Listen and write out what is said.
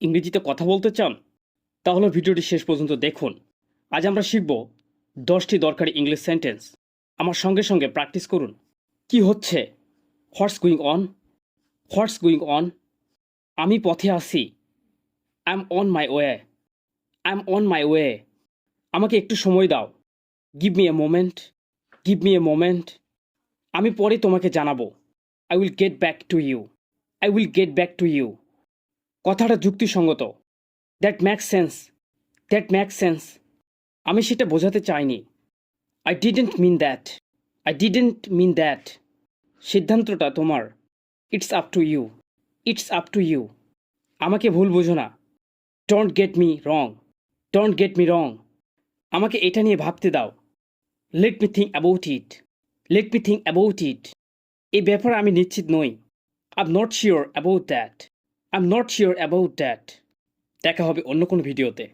ইংরেজিতে কথা বলতে চান? তাহলে ভিডিওটি শেষ পর্যন্ত দেখুন। আজ আমরা শিখব 10টি দরকারি ইংলিশ সেন্টেন্স। আমার সঙ্গে সঙ্গে প্র্যাকটিস করুন। কি হচ্ছে? What's going on? What's going on? আমি পথে আছি। I am on my way. I am on my way. আমাকে একটু সময় দাও। Give me a moment. Give me a moment. আমি পরে তোমাকে জানাবো। I will get back to you. I will get back to you. কথাটা যুক্তিসঙ্গত। That makes sense. That makes sense. আমি সেটা বোঝাতে চাইনি। I didn't mean that. I didn't mean that. সিদ্ধান্তটা তোমার। It's up to you. It's up to you. আমাকে ভুল বোঝো না। Don't get me wrong. Don't get me wrong. আমাকে এটা নিয়ে ভাবতে দাও। Let me think about it. Let me think about it. এই ব্যাপারে আমি নিশ্চিত নই। I am not sure about that. I am not sure about that. দেখা হবে অন্য কোনো ভিডিওতে।